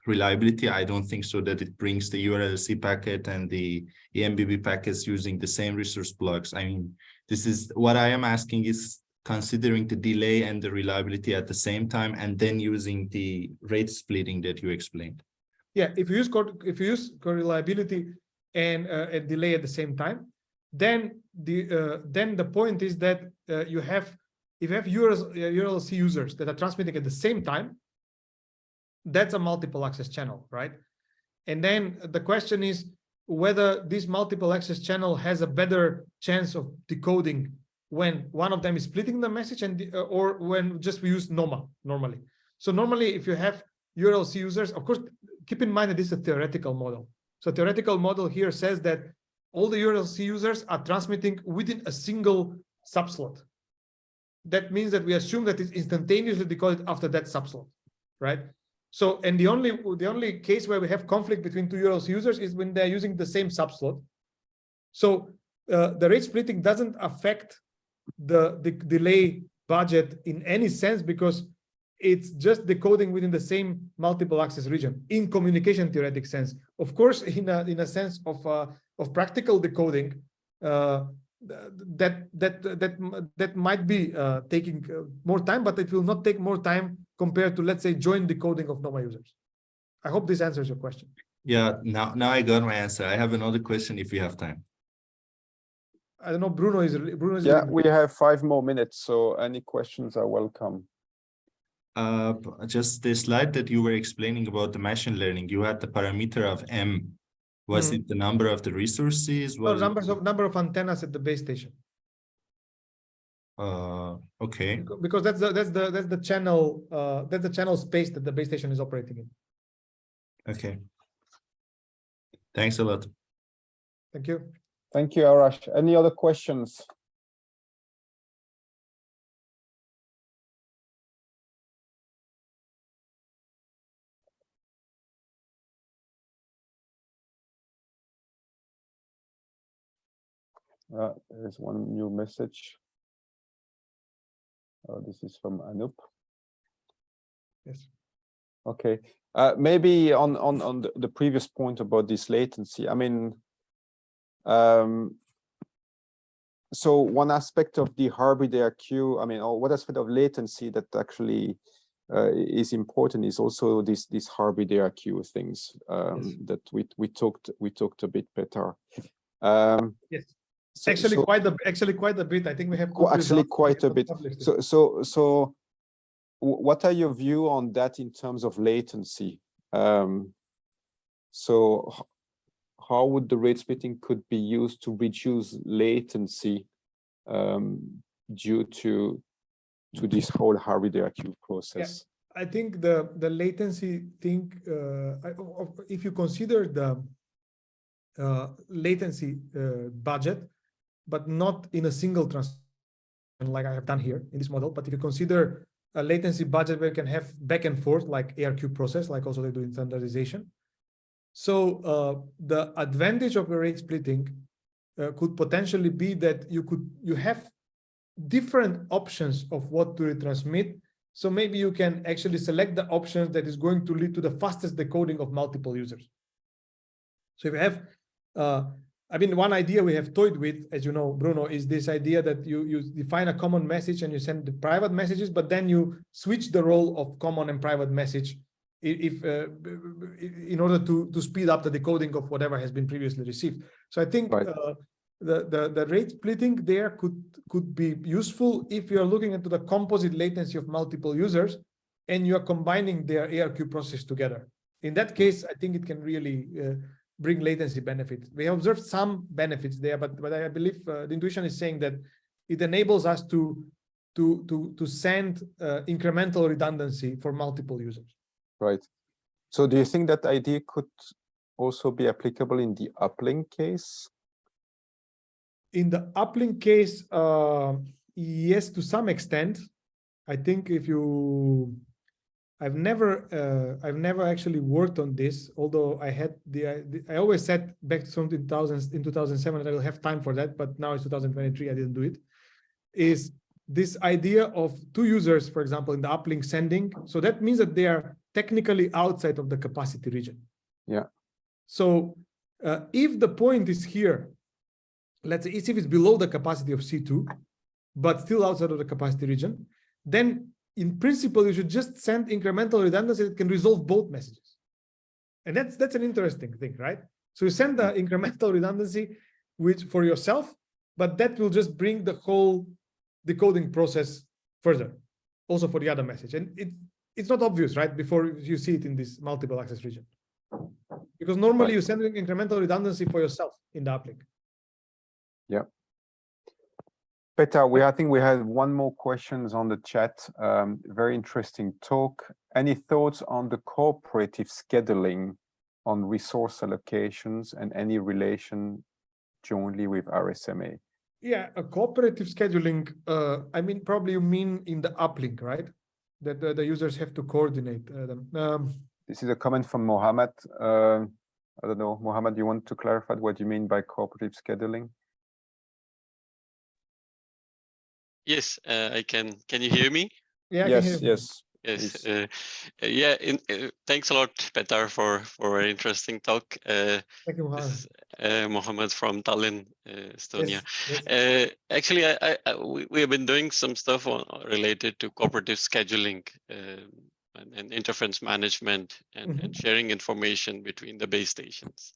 reliability, I don't think so that it brings the URLC packet and the EMBB packets using the same resource blocks. I mean, this is what I am asking is considering the delay and the reliability at the same time, and then using the rate splitting that you explained. Yeah, if you use reliability and delay at the same time, then the point is that if you have URLC users that are transmitting at the same time, that's a multiple access channel, right? And then the question is whether this multiple access channel has a better chance of decoding when one of them is splitting the message or when just we use NOMA normally. So normally, if you have URLC users, of course, keep in mind that this is a theoretical model. So theoretical model here says that all the URLC users are transmitting within a single subslot. That means that we assume that it's instantaneously decoded after that subslot, right? So, and the only case where we have conflict between two URLC users is when they're using the same subslot. So the rate splitting doesn't affect the delay budget in any sense because it's just decoding within the same multiple access region in communication theoretic sense. Of course, in a sense of practical decoding, that might be taking more time, but it will not take more time compared to, let's say, joint decoding of NOMA users. I hope this answers your question. Yeah, now I got my answer. I have another question if you have time. I don't know, Bruno is yeah, we have 5 more minutes, so any questions are welcome. Just the slide that you were explaining about the machine learning, you had the parameter of M. Was it the number of the resources? No, number of antennas at the base station. Okay. Because that's the channel space that the base station is operating in. Okay. Thanks a lot. Thank you. Thank you, Arash. Any other questions? There's one new message. This is from Anup. Yes. Okay. Maybe on the previous point about this latency. I mean, so one aspect of the hybrid ARQ, I mean, or what aspect of latency that actually is important is also this hybrid ARQ things Yes. that we talked a bit better. Yes. So, Actually, so quite a bit. I think we have actually quite a bit. So what are your view on that in terms of latency? So how would the rate splitting could be used to reduce latency due to this whole hybrid ARQ process? Yeah, I think the latency thing, if you consider the latency budget, but not in a single transaction like I have done here in this model, but if you consider a latency budget where you can have back and forth like ARQ process, like also they do in standardization. So the advantage of the rate splitting could potentially be that you have different options of what to retransmit. So maybe you can actually select the options that is going to lead to the fastest decoding of multiple users. So if you have, I mean, one idea we have toyed with, as you know, Bruno, is this idea that you define a common message and you send the private messages, but then you switch the role of common and private message in order to speed up the decoding of whatever has been previously received. So I think Right. The rate splitting there could be useful if you are looking into the composite latency of multiple users and you are combining their ARQ process together. In that case, I think it can really bring latency benefits. We have observed some benefits there, but I believe the intuition is saying that it enables us to send incremental redundancy for multiple users. Right. So do you think that idea could also be applicable in the uplink case? In the uplink case, yes, to some extent. I think if you, I've never actually worked on this, although I had I always said back to in 2007 that I will have time for that, but now it's 2023, I didn't do it. Is this idea of two users, for example, in the uplink sending. So that means that they are technically outside of the capacity region. Yeah. So if the point is here, let's say if it's below the capacity of C2, but still outside of the capacity region, then in principle, you should just send incremental redundancy that can resolve both messages. And that's an interesting thing, right? So you send the incremental redundancy which for yourself, but that will just bring the whole decoding process further, also for the other message. And it's not obvious, right? Before you see it in this multiple access region. Because normally you send incremental redundancy for yourself in the uplink. Yeah. Petar, I think we had one more questions on the chat. Very interesting talk. Any thoughts on the cooperative scheduling on resource allocations and any relation jointly with RSMA? Yeah, a cooperative scheduling, I mean, probably you mean in the uplink, right? That the users have to coordinate them. This is a comment from Mohammed. I don't know, Mohammed, you want to clarify what you mean by cooperative scheduling? Yes, I can. Can you hear me? Yeah, yes, yes. Yes. Yeah. Thanks a lot, Petar, for a very interesting talk. Thank you, Mohammed. This is Mohammed from Tallinn, Estonia. Yes. Actually, we have been doing some stuff related to cooperative scheduling and interference management and sharing information between the base stations.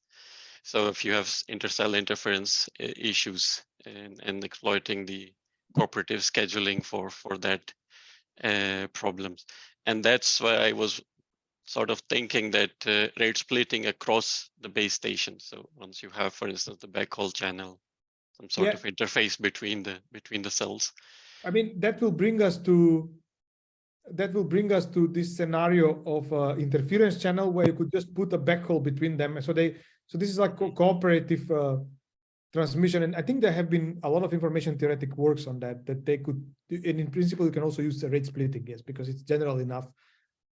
So if you have intercell interference issues and exploiting the cooperative scheduling for that problems. And that's why I was sort of thinking that rate splitting across the base station. So once you have, for instance, the backhaul channel, some sort of interface between the cells, I mean, that will bring us to this scenario of interference channel where you could just put a backhaul between them. So this is like cooperative transmission, and I think there have been a lot of information theoretic works on that they could, and in principle you can also use the rate splitting, yes, because it's general enough.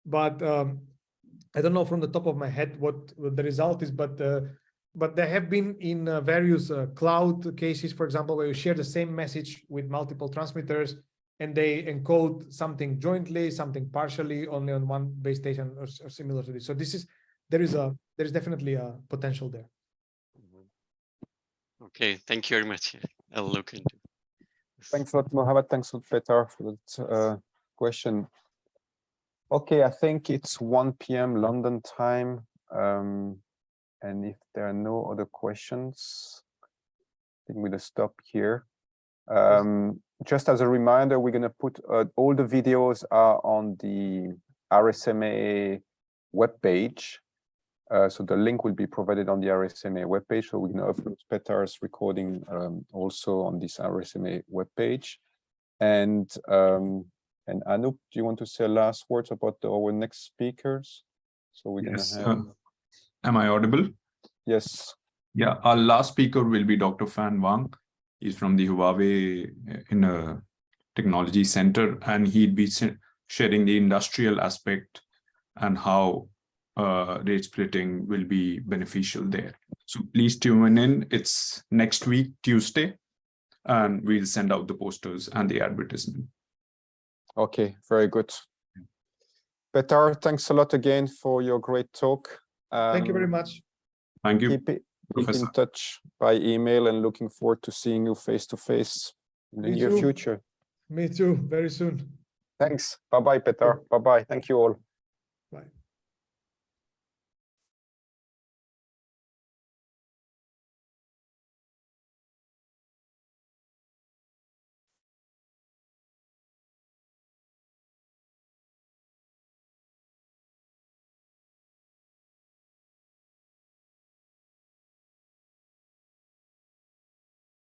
But I don't know from the top of my head what the result is, but there have been in various cloud cases, for example, where you share the same message with multiple transmitters and they encode something jointly, something partially, only on one base station or similar to this. So there is definitely a potential there. Okay, thank you very much. I'll look into it. Thanks a lot, Mohammed. Thanks a lot, Petar, for that question. Okay, I think it's 1 p.m. London time. And if there are no other questions, I think we're going to stop here. Just as a reminder, we're going to put all the videos are on the RSMA webpage. So the link will be provided on the RSMA webpage. So we're going to upload Petar's recording also on this RSMA webpage. And Anup, do you want to say last words about our next speakers? So we're going to have. Am I audible? Yes. Yeah, our last speaker will be Dr. Fan Wang. He's from the Huawei Technology Center, and he'd be sharing the industrial aspect and how rate splitting will be beneficial there. So please tune in. It's next week, Tuesday, and we'll send out the posters and the advertisement. Okay, very good. Petar, thanks a lot again for your great talk. Thank you very much. Thank you. Keep in touch by email and looking forward to seeing you face to face in the near future. Me too, very soon. Thanks. Bye-bye, Petar. Bye-bye. Thank you all.